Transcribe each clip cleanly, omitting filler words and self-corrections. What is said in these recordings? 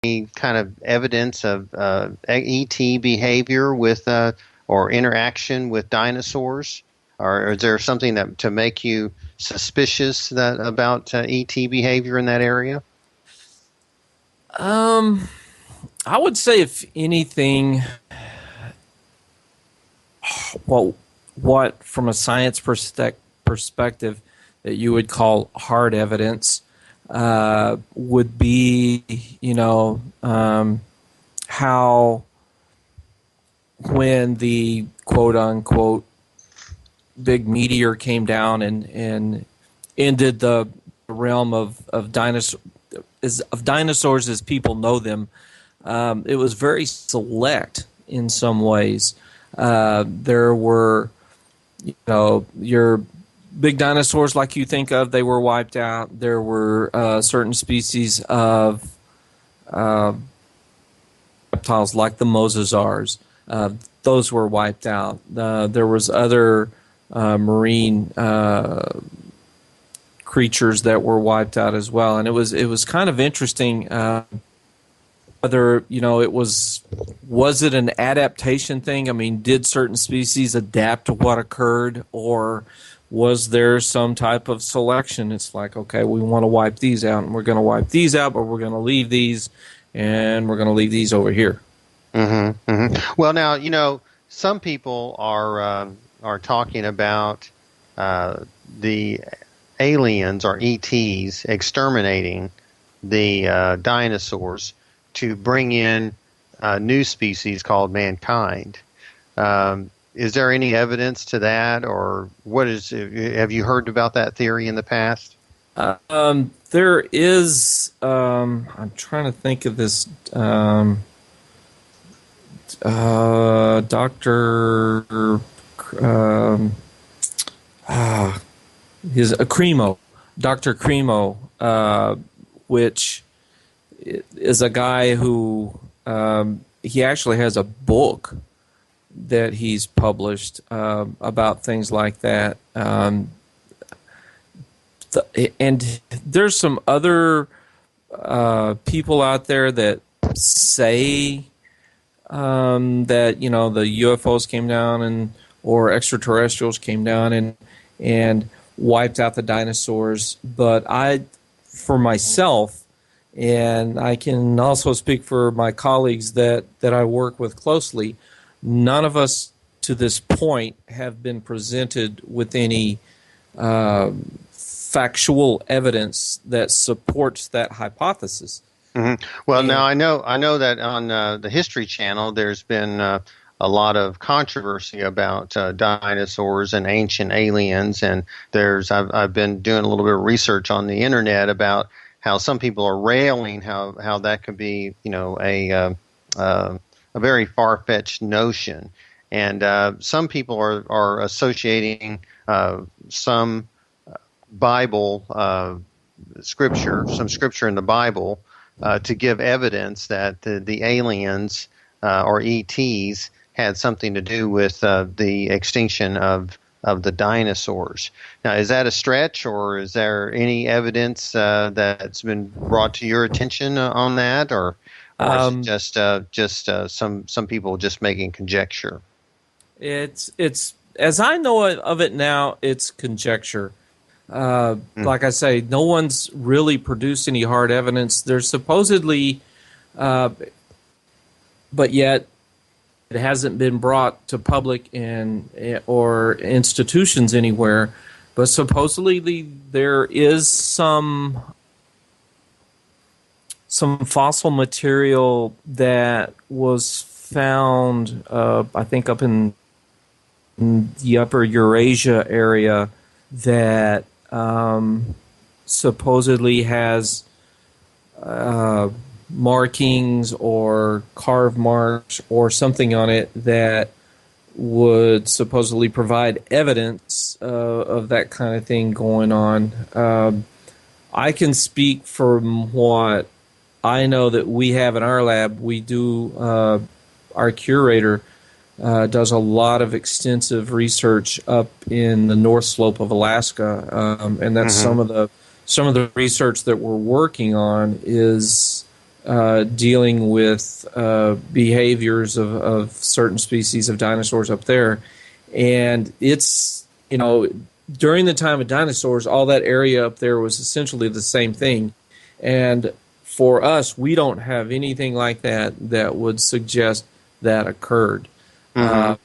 any kind of evidence of ET behavior with or interaction with dinosaurs? Or is there something that to make you suspicious about ET behavior in that area? I would say, if anything, well, what from a science perspective that you would call hard evidence would be, how when the quote unquote big meteor came down and ended the realm of dinosaurs as people know them. It was very select in some ways. There were, your big dinosaurs like you think of, they were wiped out. There were certain species of reptiles like the mosasaurs. Those were wiped out. There was other marine creatures that were wiped out as well, and it was kind of interesting whether it was it an adaptation thing? I mean, did certain species adapt to what occurred, or was there some type of selection? It's like, okay, we want to wipe these out, and we're going to wipe these out, but we're going to leave these, and we're going to leave these over here. Mm-hmm, mm-hmm. Well, now some people are talking about the aliens or ETs exterminating the dinosaurs to bring in a new species called mankind. Is there any evidence to that, or have you heard about that theory in the past? There is. I'm trying to think of this. Doctor. His Cremo, Dr. Cremo, which is a guy who he actually has a book that he's published about things like that. And there's some other people out there that say that the UFOs came down or extraterrestrials came down and wiped out the dinosaurs. But for myself, and I can also speak for my colleagues that I work with closely, none of us to this point have been presented with any factual evidence that supports that hypothesis. Mm-hmm. Well, now I know that on the History Channel, there's been a lot of controversy about dinosaurs and ancient aliens, and I've been doing a little bit of research on the internet about how some people are railing how that could be a very far-fetched notion, and some people are associating some Bible scripture in the Bible to give evidence that the aliens or ETs had something to do with the extinction of the dinosaurs. Now, is that a stretch, or is there any evidence that's been brought to your attention on that, or is it just some people just making conjecture? It's as I know of it now, it's conjecture. Like I say, no one's really produced any hard evidence. There's supposedly, but yet it hasn't been brought to public or institutions anywhere. But supposedly there is some fossil material that was found, I think, up in the upper Eurasia area that supposedly has markings or carved marks or something on it that would supposedly provide evidence of that kind of thing going on. I can speak from what I know that we have in our lab. We do, our curator does a lot of extensive research up in the North Slope of Alaska, and that's some of the research that we're working on is dealing with behaviors of certain species of dinosaurs up there. And it's, during the time of dinosaurs, all that area up there was essentially the same thing. And for us, we don't have anything like that would suggest that occurred. Mm-hmm.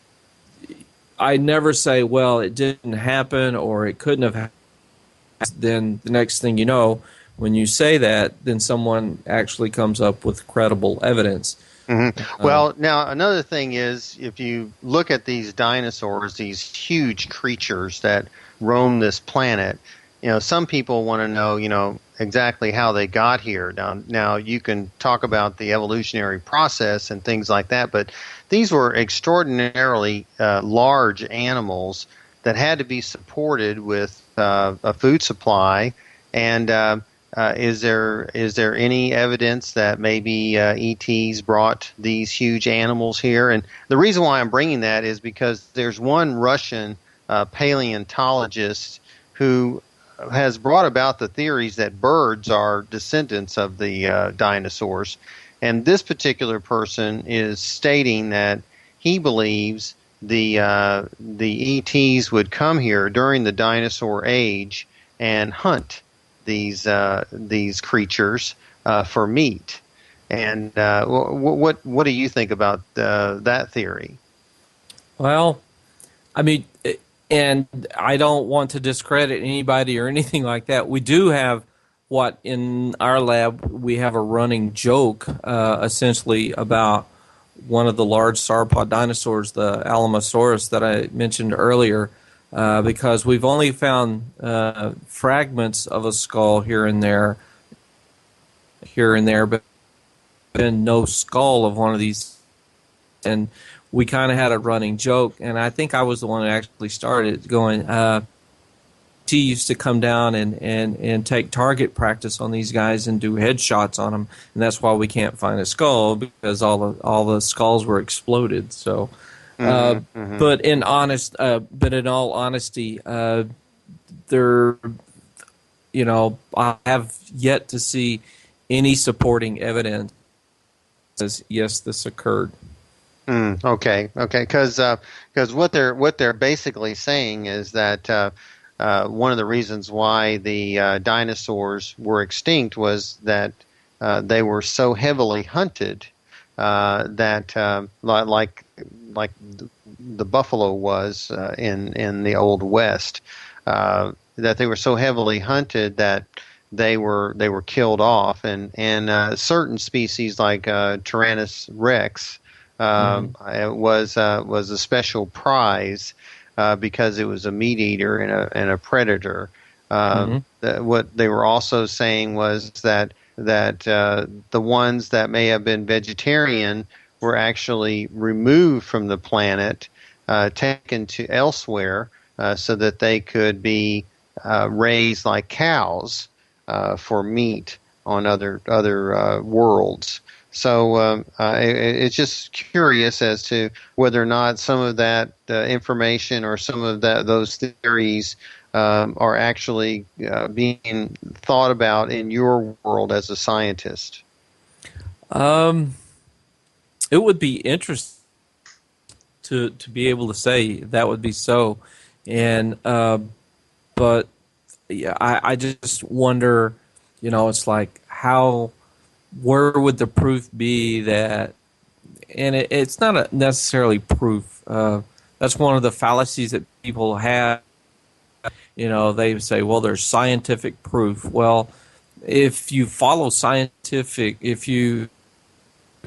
I never say, well, it didn't happen or it couldn't have happened. Then the next thing you know, when you say that, then someone actually comes up with credible evidence. Mm-hmm. Well, now another thing is, if you look at these dinosaurs, these huge creatures that roam this planet, some people want to know, exactly how they got here. Now you can talk about the evolutionary process and things like that, but these were extraordinarily large animals that had to be supported with a food supply. And is there any evidence that maybe ETs brought these huge animals here? And the reason why I'm bringing that is because there's one Russian paleontologist who has brought about the theories that birds are descendants of the dinosaurs. And this particular person is stating that he believes the ETs would come here during the dinosaur age and hunt these creatures for meat. And what do you think about that theory? Well, I mean, and I don't want to discredit anybody or anything like that. We do have in our lab, we have a running joke essentially about one of the large sauropod dinosaurs, the Alamosaurus that I mentioned earlier, because we've only found fragments of a skull here and there, but been no skull of one of these. And we kind of had a running joke, and I think I was the one who actually started going, T used to come down and take target practice on these guys and do headshots on them, and that's why we can't find a skull, because all the skulls were exploded. So, but in all honesty, there, I have yet to see any supporting evidence says yes, this occurred. Okay, because what they're basically saying is that one of the reasons why the dinosaurs were extinct was that they were so heavily hunted that like the buffalo was in the Old West, that they were so heavily hunted that they were killed off, and certain species like Tyrannus rex was a special prize because it was a meat eater and a predator. What they were also saying was that the ones that may have been vegetarian were actually removed from the planet, taken to elsewhere, so that they could be raised like cows for meat on other worlds. So it's just curious as to whether or not some of that information or some of those theories are actually being thought about in your world as a scientist. It would be interesting to be able to say that would be so, and but yeah, I just wonder, it's like where would the proof be that, and it's not necessarily proof. That's one of the fallacies that people have. They say, well, there's scientific proof. Well, if you follow scientific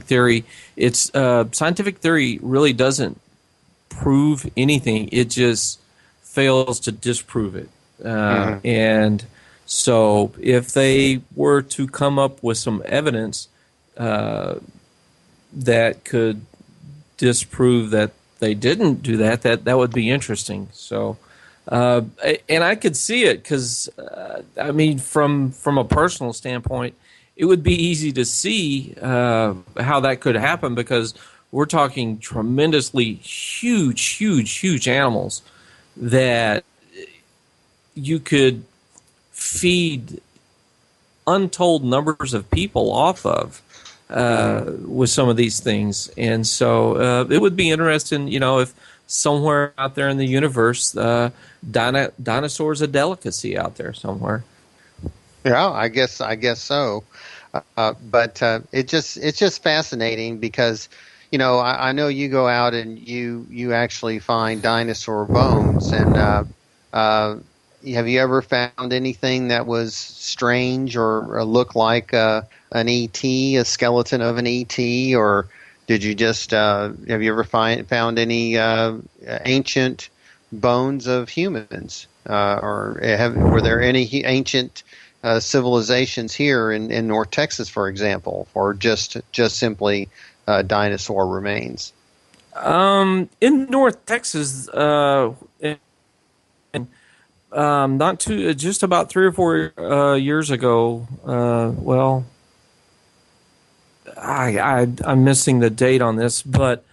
theory, it's scientific theory really doesn't prove anything. It just fails to disprove it. And so if they were to come up with some evidence that could disprove that they didn't do that would be interesting. So, and I could see it because, I mean, from a personal standpoint, it would be easy to see how that could happen, because we're talking tremendously huge animals that you could feed untold numbers of people off of. with some of these things. And so it would be interesting, if somewhere out there in the universe, dinosaurs a delicacy out there somewhere. Yeah, I guess so. But it's just fascinating because I know you go out and you actually find dinosaur bones, and have you ever found anything that was strange or looked like an ET, a skeleton of an ET, or did you just have you ever found any ancient bones of humans, were there any ancient civilizations here in North Texas, for example, or just simply dinosaur remains? In North Texas, not too, just about 3 or 4 years ago. Well, I'm missing the date on this, but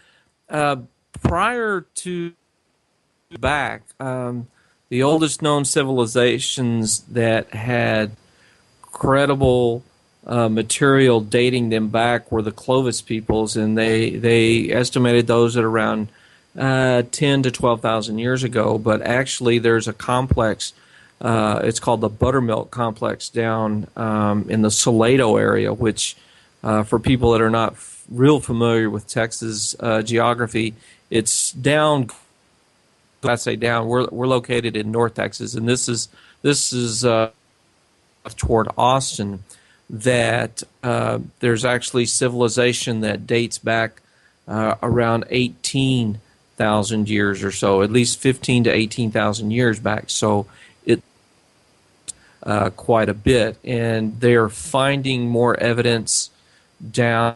prior to back, the oldest known civilizations that had credible material dating them back were the Clovis peoples, and they estimated those at around 10 to 12,000 years ago. But actually, there's a complex. It's called the Buttermilk Complex down in the Salado area, which, for people that are not real familiar with Texas geography, it's down. I say down. We're located in North Texas, and this is toward Austin. That there's actually civilization that dates back around 18,000 years or so, at least 15 to 18,000 years back. So it quite a bit, and they're finding more evidence down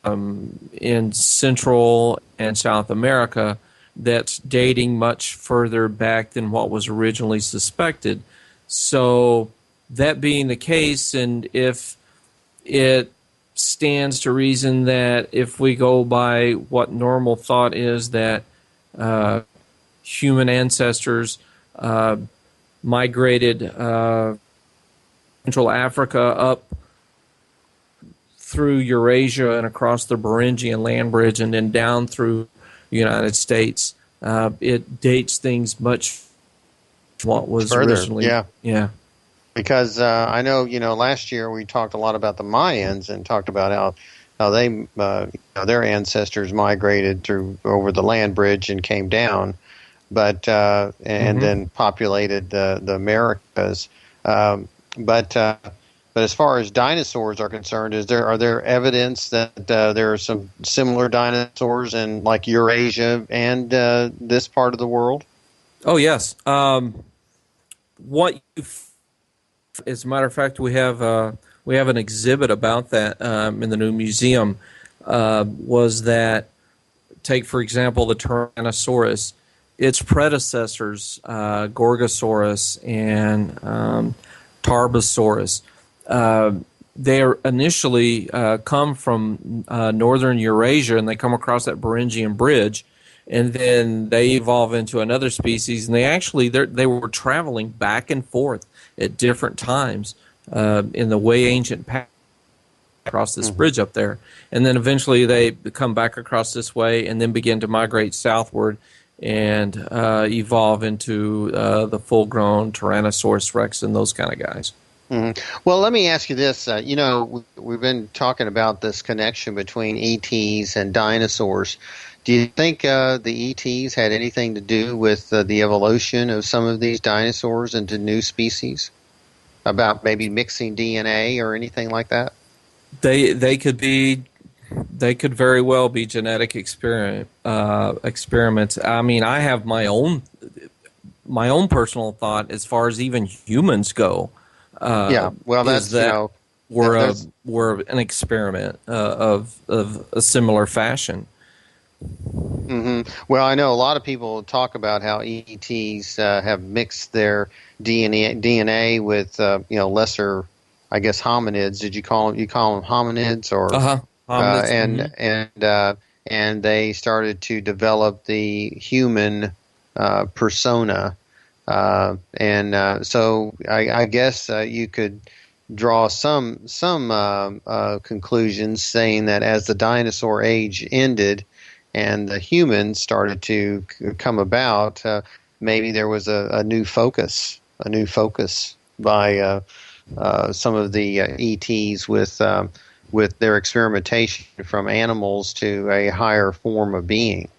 in Central and South America that's dating much further back than what was originally suspected. So that being the case, and if it stands to reason that if we go by what normal thought is that human ancestors migrated Central Africa up through Eurasia and across the Beringian land bridge and then down through the United States, it dates things much what was Further, originally. Yeah. Because I know, last year we talked a lot about the Mayans and talked about how they, their ancestors migrated through over the land bridge and came down, but then populated the Americas. But as far as dinosaurs are concerned, are there evidence that there are some similar dinosaurs in like Eurasia and this part of the world? Oh yes. As a matter of fact, we have an exhibit about that in the new museum. Was that, take for example the Tyrannosaurus, its predecessors, Gorgosaurus and Tarbosaurus. They initially come from northern Eurasia, and they come across that Beringian bridge, and then they evolve into another species. And they were traveling back and forth at different times in the way ancient path across this bridge up there, and then eventually they come back across this way, and then begin to migrate southward and evolve into the full-grown Tyrannosaurus Rex and those kind of guys. Mm-hmm. Well, let me ask you this. We've been talking about this connection between ETs and dinosaurs. Do you think the ETs had anything to do with the evolution of some of these dinosaurs into new species? About maybe mixing DNA or anything like that? They could very well be genetic experiments. I mean, I have my own personal thought as far as even humans go. Well, that's we're an experiment of a similar fashion. Mm-hmm. Well, I know a lot of people talk about how ETs have mixed their DNA with lesser, I guess, hominids. Did you call them hominids or hominids? And they started to develop the human persona. So I guess you could draw some conclusions, saying that as the dinosaur age ended and the humans started to come about, maybe there was a new focus, by some of the ETs with their experimentation from animals to a higher form of being.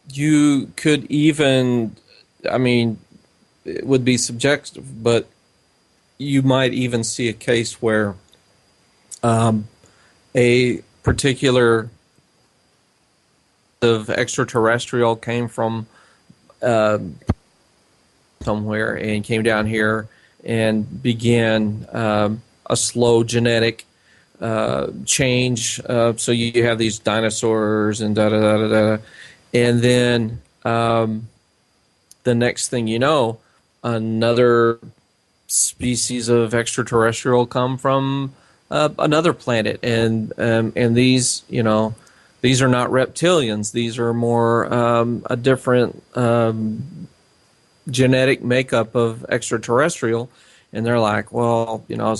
You could even, I mean, it would be subjective, but you might even see a case where a particular of extraterrestrial came from somewhere and came down here and began a slow genetic change. So you have these dinosaurs and da da da da da, and then the next thing you know, another species of extraterrestrial come from another planet, and these, you know, these are not reptilians. These are more a different genetic makeup of extraterrestrial, and they're like, well, you know,